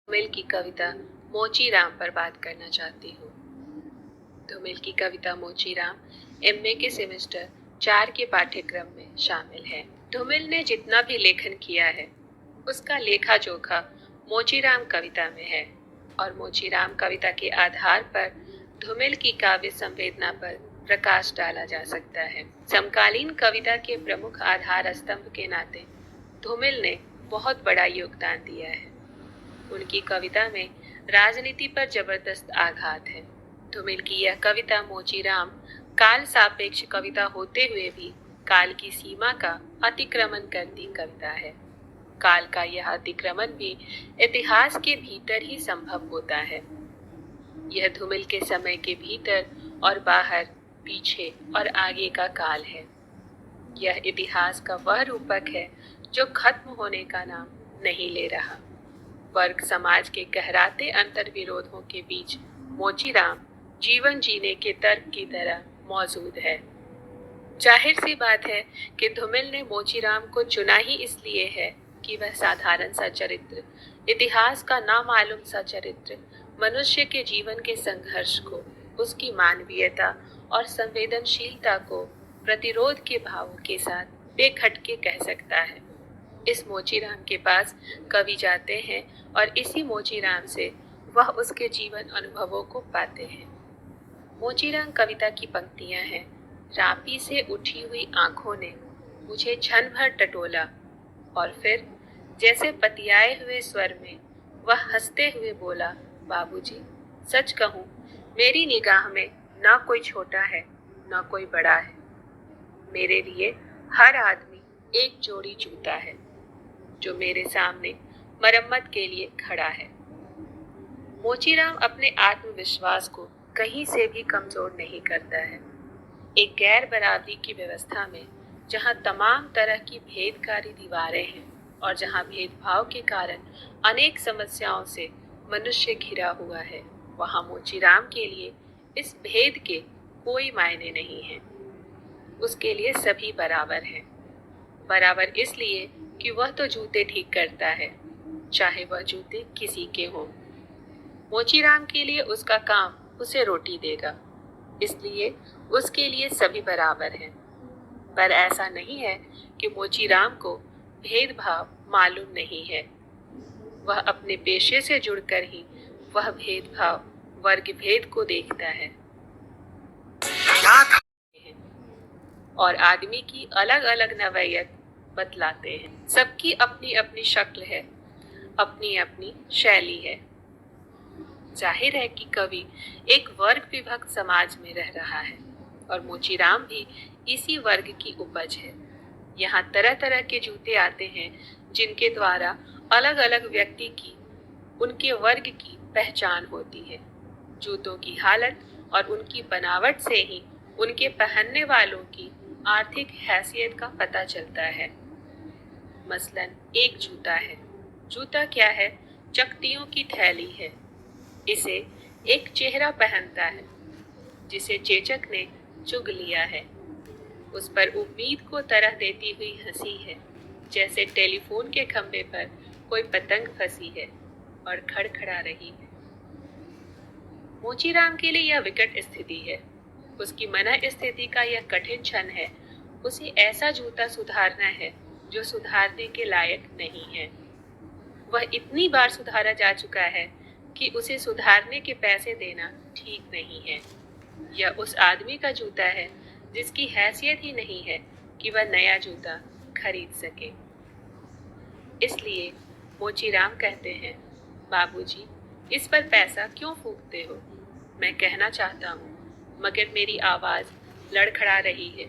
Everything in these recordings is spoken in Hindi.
धूमिल की कविता मोचीराम पर बात करना चाहती हूँ। धूमिल की कविता मोचीराम एमए के सेमेस्टर 4 के पाठ्यक्रम में शामिल है। धूमिल ने जितना भी लेखन किया है उसका लेखा जोखा मोचीराम कविता में है और मोचीराम कविता के आधार पर धूमिल की काव्य संवेदना पर प्रकाश डाला जा सकता है। समकालीन कविता के प्रमुख आधार स्तंभ के नाते धूमिल ने बहुत बड़ा योगदान दिया है। उनकी कविता में राजनीति पर जबरदस्त आघात है। धूमिल की यह कविता मोचीराम काल सापेक्ष कविता होते हुए भी काल की सीमा का अतिक्रमण करती कविता है। काल का यह अतिक्रमण भी इतिहास के भीतर ही संभव होता है। यह धूमिल के समय के भीतर और बाहर, पीछे और आगे का काल है। यह इतिहास का वह रूपक है जो खत्म होने का नाम नहीं ले रहा। वर्ग समाज के कहराते अंतर विरोधों के बीच मोचीराम जीवन जीने के तर्क की तरह मौजूद है। जाहिर सी बात है कि धूमिल ने मोचीराम को चुना ही इसलिए है कि वह साधारण सा चरित्र, इतिहास का नामालूम सा चरित्र, मनुष्य के जीवन के संघर्ष को, उसकी मानवीयता और संवेदनशीलता को प्रतिरोध के भावों के साथ बेखटके कह सकता है। इस मोचीराम के पास कवि जाते हैं और इसी मोचीराम से वह उसके जीवन अनुभवों को पाते हैं। मोचीराम कविता की पंक्तियां हैं। रापी से उठी हुई आंखों ने मुझे क्षण भर टटोला और फिर जैसे पतियाए हुए स्वर में वह हंसते हुए बोला, बाबूजी, सच कहूं मेरी निगाह में ना कोई छोटा है ना कोई बड़ा है। मेरे लिए हर आदमी एक जोड़ी जूता है जो मेरे सामने मरम्मत के लिए खड़ा है। मोचीराम अपने आत्मविश्वास को कहीं से भी कमजोर नहीं करता है। एक गैर बराबरी की व्यवस्था में जहां तमाम तरह की भेदकारी दीवारें हैं और जहां भेदभाव के कारण अनेक समस्याओं से मनुष्य घिरा हुआ है, वहां मोचीराम के लिए इस भेद के कोई मायने नहीं है। उसके लिए सभी बराबर हैं। बराबर इसलिए कि वह तो जूते ठीक करता है, चाहे वह जूते किसी के हों। मोचीराम के लिए उसका काम उसे रोटी देगा, इसलिए उसके लिए सभी बराबर हैं। पर ऐसा नहीं है कि मोचीराम को भेदभाव मालूम नहीं है। वह अपने पेशे से जुड़कर ही वह भेदभाव, वर्ग भेद को देखता है और आदमी की अलग अलग नवैयत बतलाते हैं। सबकी अपनी अपनी शक्ल है, अपनी अपनी शैली है। जाहिर है कि कवि एक वर्ग विभक्त समाज में रह रहा है और मोचीराम भी इसी वर्ग की उपज है। यहाँ तरह तरह के जूते आते हैं जिनके द्वारा अलग अलग व्यक्ति की, उनके वर्ग की पहचान होती है। जूतों की हालत और उनकी बनावट से ही उनके पहनने वालों की आर्थिक हैसियत का पता चलता है। मसलन एक जूता है। जूता क्या है? चकतियों की थैली है। इसे एक चेहरा पहनता है जिसे चेचक ने चुग लिया है। उस पर उम्मीद को तरह देती हुई हंसी है, जैसे टेलीफोन के खंभे पर कोई पतंग फंसी है और खड़खड़ा रही है। मोचीराम के लिए यह विकट स्थिति है। उसकी मन स्थिति का यह कठिन क्षण है। उसे ऐसा जूता सुधारना है जो सुधारने के लायक नहीं है। वह इतनी बार सुधारा जा चुका है कि उसे सुधारने के पैसे देना ठीक नहीं है। यह उस आदमी का जूता है जिसकी हैसियत ही नहीं है कि वह नया जूता खरीद सके। इसलिए मोचीराम कहते हैं, बाबूजी, इस पर पैसा क्यों फूंकते हो? मैं कहना चाहता हूँ मगर मेरी आवाज लड़खड़ा रही है।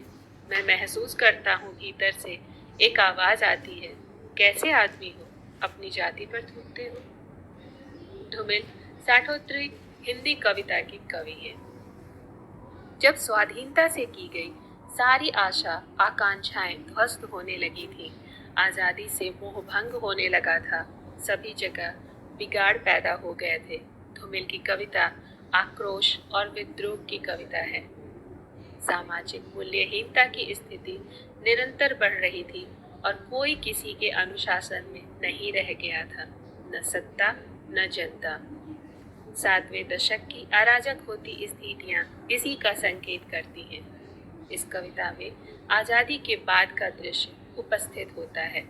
मैं महसूस करता हूँ भीतर से एक आवाज आती है, कैसे आदमी हो, अपनी जाति पर थूकते हो। धूमिल साठोत्तरी हिंदी कविता की कवि है। जब स्वाधीनता से की गई सारी आशा आकांक्षाएं ध्वस्त होने लगी थी, आजादी से मोह भंग होने लगा था, सभी जगह बिगाड़ पैदा हो गए थे। धूमिल की कविता आक्रोश और विद्रोह की कविता है। सामाजिक मूल्यहीनता की स्थिति निरंतर बढ़ रही थी और कोई किसी के अनुशासन में नहीं रह गया था, न सत्ता न जनता। 7वें दशक की अराजक होती स्थितियां इसी का संकेत करती हैं। इस कविता में आजादी के बाद का दृश्य उपस्थित होता है।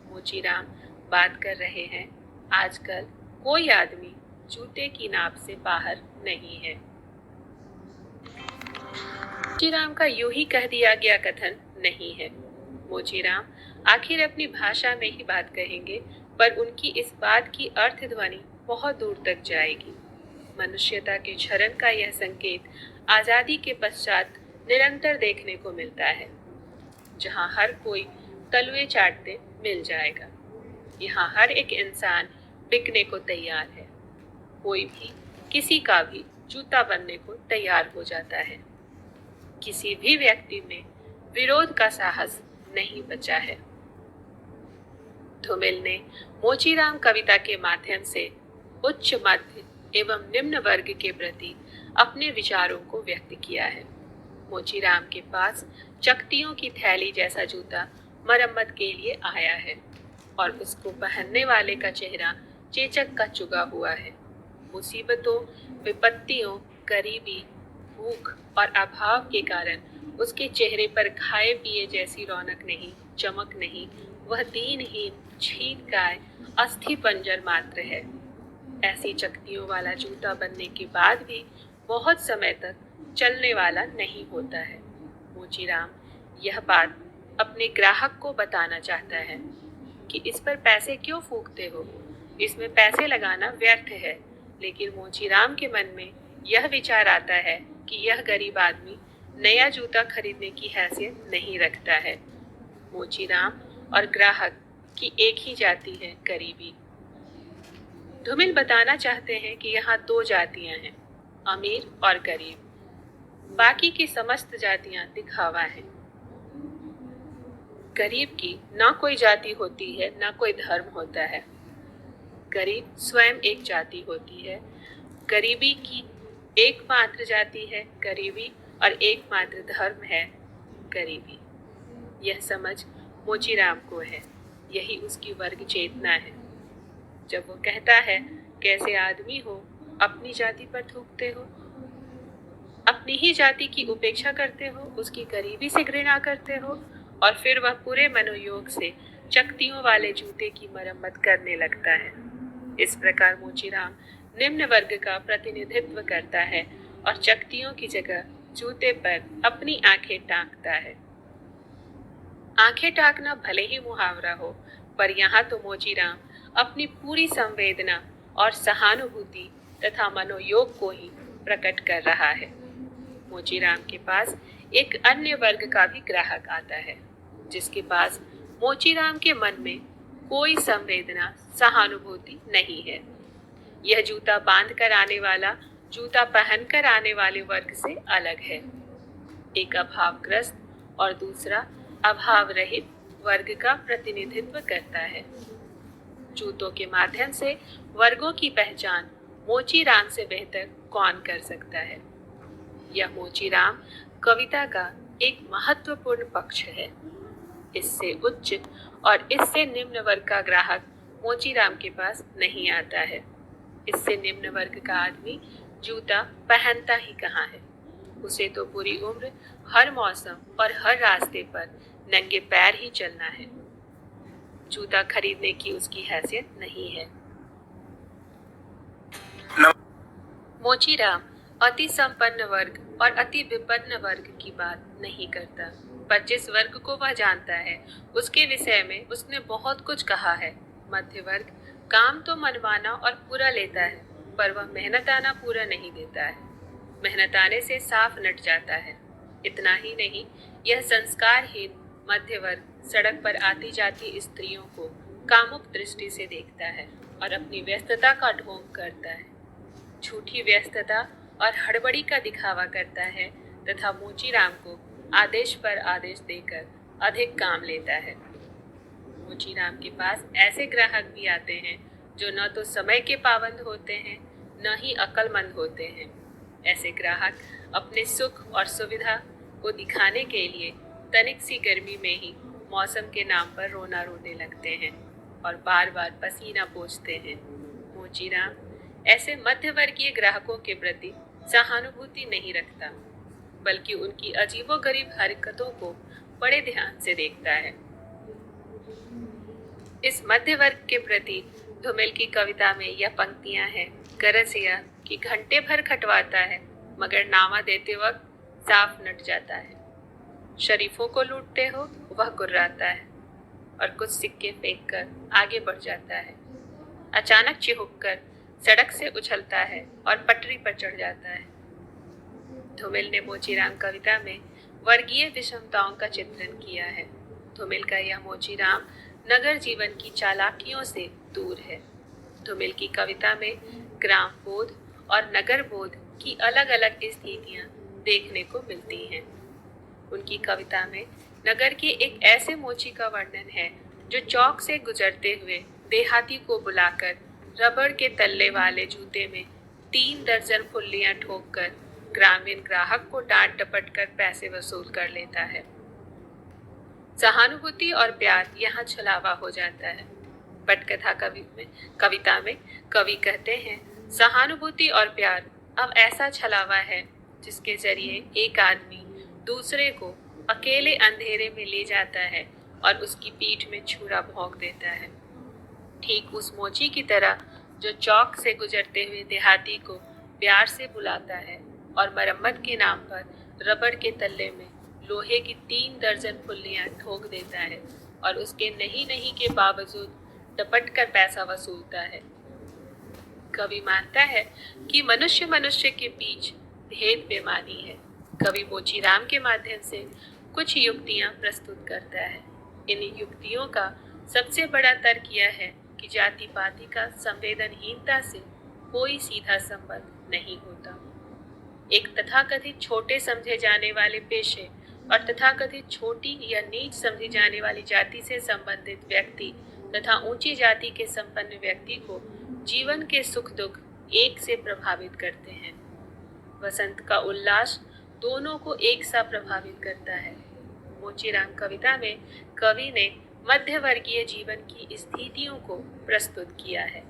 मोचीराम बात कर रहे हैं, आजकल कोई आदमी जूते की नाप से बाहर नहीं है। मोचीराम का यूं ही कह दिया गया कथन नहीं है। मोचीराम आखिर अपनी भाषा में ही बात कहेंगे, पर उनकी इस बात की अर्थ ध्वनि बहुत दूर तक जाएगी। मनुष्यता के क्षरण का यह संकेत आजादी के पश्चात निरंतर देखने को मिलता है। जहां हर कोई तलवे चाटते मिल जाएगा, यहाँ हर एक इंसान बिकने को तैयार है। कोई भी किसी का भी जूता बनने को तैयार हो जाता है। किसी भी व्यक्ति में विरोध का साहस नहीं बचा है। धूमिल ने मोचीराम कविता के माध्यम से उच्च, मध्य एवं निम्न वर्ग के प्रति अपने विचारों को व्यक्त किया है। मोचीराम के पास चकतियों की थैली जैसा जूता मरम्मत के लिए आया है और उसको पहनने वाले का चेहरा चेचक का चुगा हुआ है। मुसीबतों, विपत्तियों, गरीबी, भूख और अभाव के कारण उसके चेहरे पर खाए पिए जैसी रौनक नहीं, चमक नहीं। वह दीनहीन, छीनकाय, अस्थि पंजर मात्र है। ऐसी चकतियों वाला जूता बनने के बाद भी बहुत समय तक चलने वाला नहीं होता है। मोचीराम यह बात अपने ग्राहक को बताना चाहता है कि इस पर पैसे क्यों फूकते हो, इसमें पैसे लगाना व्यर्थ है। लेकिन मोचीराम के मन में यह विचार आता है कि यह गरीब आदमी नया जूता खरीदने की हैसियत नहीं रखता है। मोचीराम और ग्राहक की एक ही जाति है, गरीबी। धूमिल बताना चाहते हैं कि यहाँ दो जातियां हैं, अमीर और गरीब। बाकी की समस्त जातियां दिखावा है। गरीब की ना कोई जाति होती है, ना कोई धर्म होता है। गरीब स्वयं एक जाति होती है। गरीबी की एकमात्र जाति है गरीबी और एकमात्र धर्म है गरीबी। यह समझ मोचीराम को है, यही उसकी वर्ग चेतना है। जब वो कहता है, कैसे आदमी हो, अपनी जाति पर थूकते हो, अपनी ही जाति की उपेक्षा करते हो, उसकी गरीबी से घृणा करते हो, और फिर वह पूरे मनोयोग से चकतियों वाले जूते की मरम्मत करने लगता है। इस प्रकार मोचीराम निम्न वर्ग का प्रतिनिधित्व करता है और चकतियों की जगह जूते पर अपनी आंखें टांकता है। आंखें टाकना भले ही मुहावरा हो, पर यहाँ तो मोचीराम अपनी पूरी संवेदना और सहानुभूति तथा मनोयोग को ही प्रकट कर रहा है। मोचीराम के पास एक अन्य वर्ग का भी ग्राहक आता है, जिसके पास मोचीराम के मन में कोई संवेदना, सहानुभूति नहीं है। यह जूता बांध कर आने वाला जूता पहनकर आने वाले वर्ग से अलग है। एक अभावग्रस्त और दूसरा अभाव रहित वर्ग का प्रतिनिधित्व करता है। जूतों के माध्यम से वर्गों की पहचान मोचीराम से बेहतर कौन कर सकता है। यह मोचीराम कविता का एक महत्वपूर्ण पक्ष है। इससे उच्च और इससे निम्न वर्ग का ग्राहक मोचीराम के पास नहीं आता है। इससे निम्न वर्ग का आदमी जूता पहनता ही कहाँ है। उसे तो पूरी उम्र हर मौसम और हर रास्ते पर नंगे पैर ही चलना है। जूता खरीदने की उसकी हैसियत नहीं है। मोचीराम अति संपन्न वर्ग और अति विपन्न वर्ग की बात नहीं करता, पर जिस वर्ग को वह जानता है उसके विषय में उसने बहुत कुछ कहा है। मध्य वर्ग काम तो मनवाना और पूरा लेता है, पर वह मेहनताना पूरा नहीं देता है। मेहनताने से साफ नट जाता है। इतना ही नहीं, यह संस्कारहीन मध्य वर्ग सड़क पर आती जाती स्त्रियों को कामुक दृष्टि से देखता है और अपनी व्यस्तता का ढोंग करता है। झूठी व्यस्तता और हड़बड़ी का दिखावा करता है तथा मोचीराम को आदेश पर आदेश देकर अधिक काम लेता है। मोचीराम के पास ऐसे ग्राहक भी आते हैं जो न तो समय के पाबंद होते हैं, न ही अक्लमंद होते हैं। ऐसे ग्राहक अपने सुख और सुविधा को दिखाने के लिए तनिक सी गर्मी में ही मौसम के नाम पर रोना रोने लगते हैं और बार बार पसीना पोंछते हैं। मोचीराम ऐसे मध्यवर्गीय ग्राहकों के प्रति सहानुभूति नहीं रखता, बल्कि उनकी अजीबोगरीब हरकतों को बड़े ध्यान से देखता है। इस मध्य वर्ग के प्रति धूमिल की कविता में यह पंक्तियां हैं। गरज यह कि घंटे भर खटवाता है, मगर नामा देते वक्त साफ नट जाता है। शरीफों को लूटते हो वह गुर्राता है और कुछ सिक्के फेंक कर आगे बढ़ जाता है। अचानक चिहुक कर सड़क से उछलता है और पटरी पर चढ़ जाता है। धूमिल ने मोचीराम कविता में वर्गीय विषमताओं का चित्रण किया है। धूमिल का यह मोचीराम नगर जीवन की चालाकियों से दूर है। धूमिल की कविता में ग्राम बोध और नगर बोध की अलग अलग स्थितियां देखने को मिलती हैं। उनकी कविता में नगर के एक ऐसे मोची का वर्णन है जो चौक से गुजरते हुए देहाती को बुलाकर रबड़ के तल्ले वाले जूते में 3 दर्जन फुल्लियां ठोककर ग्रामीण ग्राहक को डांट डपट कर पैसे वसूल कर लेता है। सहानुभूति और प्यार यहाँ छलावा हो जाता है। पटकथा कविता में कवि कहते हैं, सहानुभूति और प्यार अब ऐसा छलावा है जिसके जरिए एक आदमी दूसरे को अकेले अंधेरे में ले जाता है और उसकी पीठ में छुरा भोंक देता है। ठीक उस मोची की तरह जो चौक से गुजरते हुए देहाती को प्यार से बुलाता है और मरम्मत के नाम पर रबड़ के तल्ले में लोहे की 3 दर्जन फुल्लियां ठोक देता है और उसके नहीं के बावजूद डपट कर पैसा वसूलता है। कवि मानता है कि मनुष्य के बीच भेद बेमानी है। कवि मोचीराम के माध्यम से कुछ युक्तियां प्रस्तुत करता है। इन युक्तियों का सबसे बड़ा तर्क यह है कि जाति पाति का संवेदनहीनता से कोई सीधा संबंध नहीं होता। एक तथाकथित छोटे समझे जाने वाले पेशे और तथाकथित छोटी या नीच समझी जाने वाली जाति से संबंधित व्यक्ति तथा ऊंची जाति के संपन्न व्यक्ति को जीवन के सुख दुख एक से प्रभावित करते हैं। वसंत का उल्लास दोनों को एक सा प्रभावित करता है। मोचीराम कविता में कवि ने मध्यवर्गीय जीवन की स्थितियों को प्रस्तुत किया है।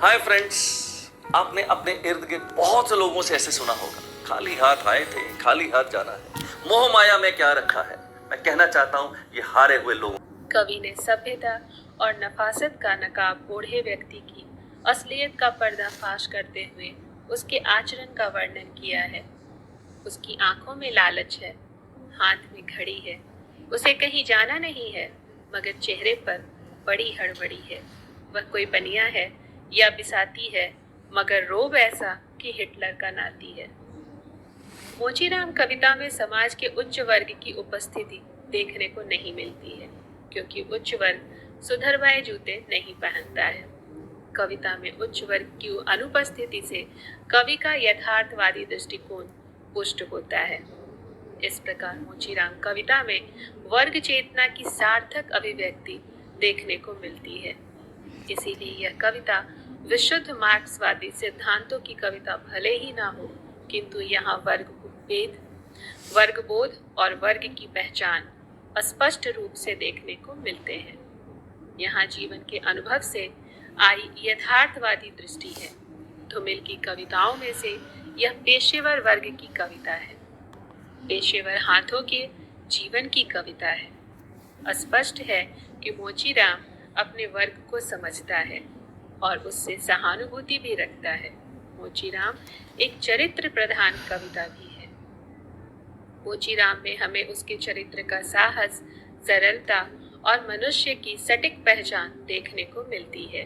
हाय फ्रेंड्स, आपने अपने इर्द गिर्द बहुत से लोगों से ऐसे सुना होगा, खाली हाथ आए थे खाली हाथ जाना है, मोह माया में क्या रखा है। मैं कहना चाहता हूँ ये हारे हुए लोग। कवि ने सभ्यता और नफासत का नकाब ओढ़े व्यक्ति की असलियत का पर्दाफाश करते हुए उसके आचरण का वर्णन किया है। उसकी आंखों में लालच है, हाथ में घड़ी है, उसे कहीं जाना नहीं है, मगर चेहरे पर बड़ी हड़बड़ी है। वह कोई बनिया है या बिसाती है, मगर रोब ऐसा कि हिटलर का नाती है। मोचीराम कविता में समाज के उच्च वर्ग की उपस्थिति देखने को नहीं मिलती है, क्योंकि उच्च वर्ग सुधरवाए जूते नहीं पहनता है। कविता में उच्च वर्ग की अनुपस्थिति से कवि का यथार्थवादी दृष्टिकोण पुष्ट होता है। इस प्रकार मोचीराम कविता में वर्ग चेतना की सार्थक अभिव्यक्ति देखने को मिलती है। इसीलिए यह कविता विशुद्ध मार्क्सवादी सिद्धांतों की कविता भले ही ना हो, किंतु यहाँ वर्गबोध और वर्ग की पहचान स्पष्ट रूप से देखने को मिलते हैं। यहाँ जीवन के अनुभव से आई यथार्थवादी दृष्टि है। धूमिल की कविताओं में से यह पेशेवर वर्ग की कविता है, पेशेवर हाथों के जीवन की कविता है। स्पष्ट है कि मोचीराम अपने वर्ग को समझता है और उससे सहानुभूति भी रखता है। मोचीराम एक चरित्र प्रधान कविता भी है। मोचीराम में हमें उसके चरित्र का साहस, सरलता और मनुष्य की सटीक पहचान देखने को मिलती है।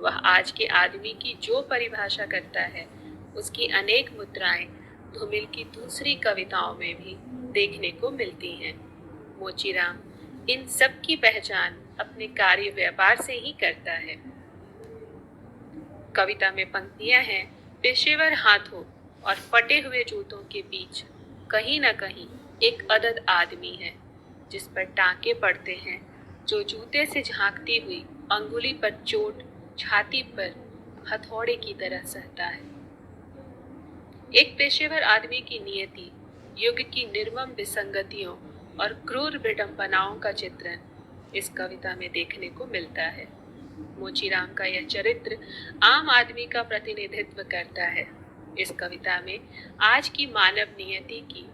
वह आज के आदमी की जो परिभाषा करता है, उसकी अनेक मुद्राएं धूमिल की दूसरी कविताओं में भी देखने को मिलती हैं। मोचीराम इन सब की पहचान अपने कार्य व्यापार से ही करता है। कविता में पंक्तियां हैं, पेशेवर हाथों और फटे हुए जूतों के बीच कहीं न कहीं एक अदद आदमी है, जिस पर टांके पड़ते हैं, जो जूते से झांकती हुई अंगुली पर चोट छाती पर हथौड़े की तरह सहता है। एक पेशेवर आदमी की नियति, युग की निर्मम विसंगतियों और क्रूर विडंबनाओं का चित्रण इस कविता में देखने को मिलता है। मोचीराम का यह चरित्र आम आदमी का प्रतिनिधित्व करता है। इस कविता में आज की मानव नियति की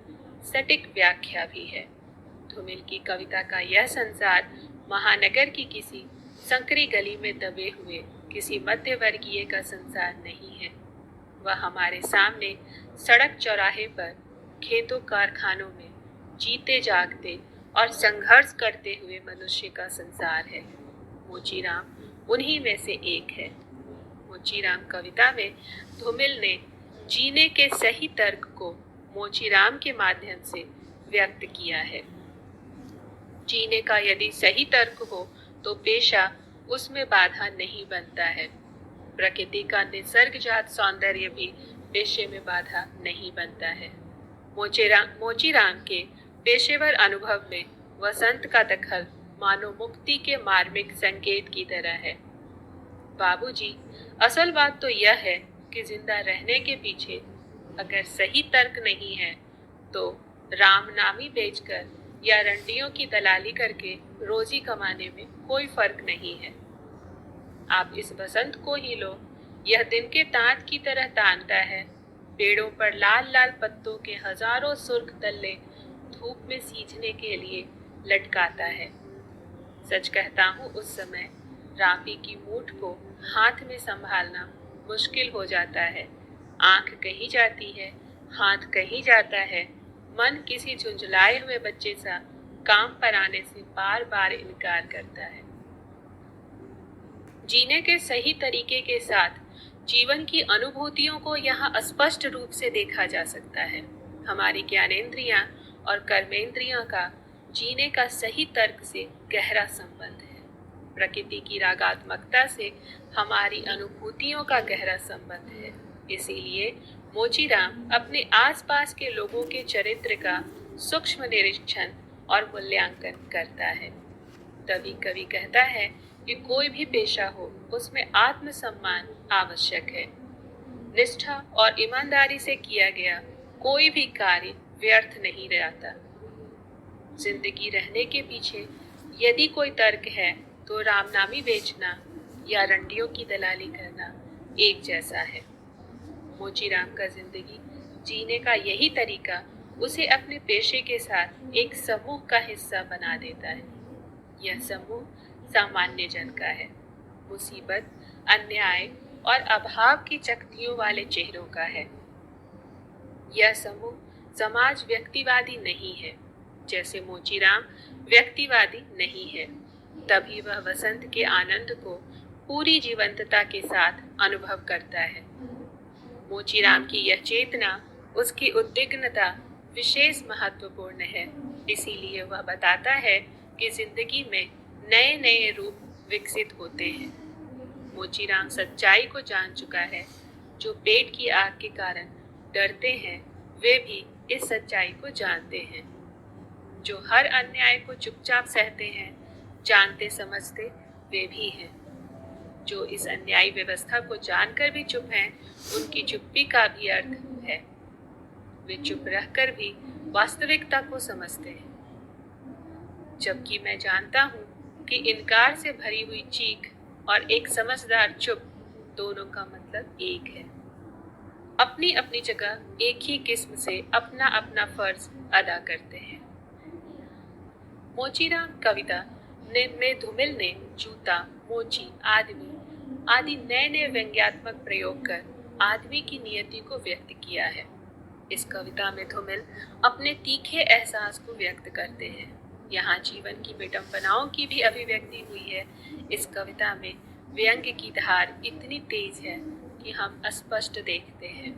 सटीक व्याख्या भी है। धूमिल की कविता का यह संसार महानगर की किसी संकरी गली में दबे हुए किसी मध्य वर्गीय का संसार नहीं है। वह हमारे सामने सड़क चौराहे पर, खेतों कारखानों में जीते जागते और संघर्ष करते हुए मनुष्य का संसार है। मोचीराम उन्हीं में से एक है। मोचीराम कविता में धूमिल ने जीने के सही तर्क को मोचीराम के माध्यम से व्यक्त किया है। जीने का यदि सही तर्क हो तो पेशा उसमें बाधा नहीं बनता है। प्रकृति का निसर्गजात सौंदर्य भी पेशे में बाधा नहीं बनता है। मोचीराम के पेशेवर अनुभव में वसंत का दखल मानो मुक्ति के मार्मिक संकेत की तरह है। बाबूजी, असल बात तो यह है कि जिंदा रहने के पीछे अगर सही तर्क नहीं है तो रामनामी बेचकर या रंडियों की दलाली करके रोजी कमाने में कोई फर्क नहीं है। आप इस बसंत को ही लो, यह दिन के तांत की तरह तानता है। पेड़ों पर लाल लाल पत्तों के हजारों सुर्ख तल्ले धूप में सींचने के लिए लटकाता है। सच कहता हूँ, उस समय रापी की मूठ को हाथ में संभालना मुश्किल हो जाता है। आंख कहीं जाती है, हाथ कहीं जाता है, मन किसी झुंझलाए हुए बच्चे सा काम पर आने से बार बार इनकार करता है। जीने के सही तरीके के साथ जीवन की अनुभूतियों को यहाँ स्पष्ट रूप से देखा जा सकता है। हमारी ज्ञानेंद्रियां और कर्मेंद्रियां का जीने का सही तर्क से गहरा संबंध है। प्रकृति की रागात्मकता से हमारी अनुभूतियों का गहरा संबंध है। इसीलिए मोचीराम अपने आसपास के लोगों के चरित्र का सूक्ष्म निरीक्षण और मूल्यांकन करता है। तभी कवि कहता है कि कोई भी पेशा हो, उसमें आत्मसम्मान आवश्यक है। निष्ठा और ईमानदारी से किया गया कोई भी कार्य व्यर्थ नहीं रहता। जिंदगी रहने के पीछे यदि कोई तर्क है तो रामनामी बेचना या रंडियों की दलाली करना एक जैसा है। मोचीराम का जिंदगी जीने का यही तरीका उसे अपने पेशे के साथ एक समूह का हिस्सा बना देता है। यह समूह सामान्य जन का है, मुसीबत, अन्याय और अभाव की चकतियों वाले चेहरों का है। यह समूह समाज व्यक्तिवादी नहीं है, जैसे मोचीराम व्यक्तिवादी नहीं है। तभी वह वसंत के आनंद को पूरी जीवंतता के साथ अनुभव करता है। मोचीराम की यह चेतना, उसकी उद्विग्नता विशेष महत्वपूर्ण है। इसीलिए वह बताता है कि जिंदगी में नए नए रूप विकसित होते हैं। मोचीराम सच्चाई को जान चुका है। जो पेट की आग के कारण डरते हैं, वे भी इस सच्चाई को जानते हैं। जो हर अन्याय को चुपचाप सहते हैं, जानते समझते वे भी हैं। जो इस अन्यायी व्यवस्था को जानकर भी चुप हैं, उनकी चुप्पी का भी अर्थ है। वे चुप रहकर भी वास्तविकता को समझते हैं। जबकि मैं जानता हूँ कि इनकार से भरी हुई चीख और एक समझदार चुप दोनों का मतलब एक है। अपनी अपनी जगह एक ही किस्म से अपना अपना फर्ज अदा करते हैं। मोचीराम कविता में धूमिल ने जूता, मोची, आदमी आदि नए नए व्यंग्यात्मक प्रयोग कर आदमी की नियति को व्यक्त किया है। इस कविता में धूमिल अपने तीखे एहसास को व्यक्त करते हैं। यहाँ जीवन की विडंबनाओं की भी अभिव्यक्ति हुई है। इस कविता में व्यंग्य की धार इतनी तेज है कि हम स्पष्ट देखते हैं।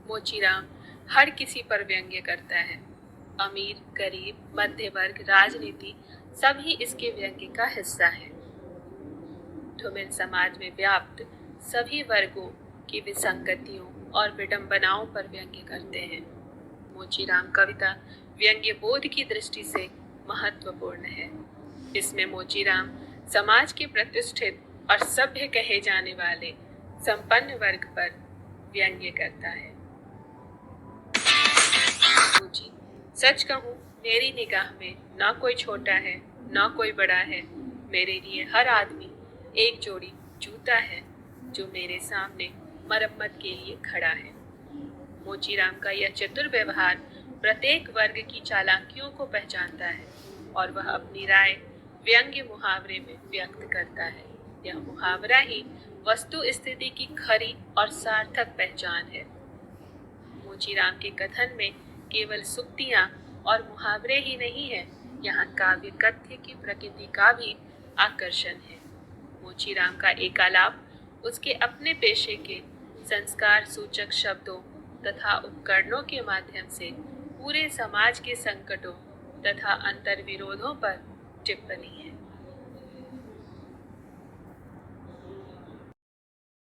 मोचीराम हर किसी पर व्यंग्य करता है। अमीर, गरीब, मध्य वर्ग, राजनीति सभी इसके व्यंग्य का हिस्सा है। धूमिल समाज में व्याप्त सभी वर्गों की विसंगतियों और विडंबनाओं पर व्यंग्य करते हैं। मोचीराम कविता व्यंग्य बोध की दृष्टि से महत्वपूर्ण है। इसमें मोचीराम समाज के प्रतिष्ठित और सभ्य कहे जाने वाले संपन्न वर्ग पर व्यंग्य करता है। सच कहूँ, मेरी निगाह में ना कोई छोटा है ना कोई बड़ा है। मेरे लिए हर आदमी एक जोड़ी जूता है जो मेरे सामने मरम्मत के लिए खड़ा है। मोचीराम का यह चतुर व्यवहार प्रत्येक वर्ग की चालाकियों को पहचानता है और वह अपनी राय व्यंग्य मुहावरे में व्यक्त करता है। यह मुहावरा ही वस्तु स्थिति की खरी और सार्थक पहचान है। मोचीराम के कथन में केवल सुक्तियां और मुहावरे ही नहीं है, यहाँ काव्य कथ्य की प्रकृति का भी आकर्षण है। मोचीराम का एकालाप उसके अपने पेशे के संस्कार सूचक शब्दों तथा उपकरणों के माध्यम से पूरे समाज के संकटों तथा अंतर्विरोधों पर टिप्पणी है।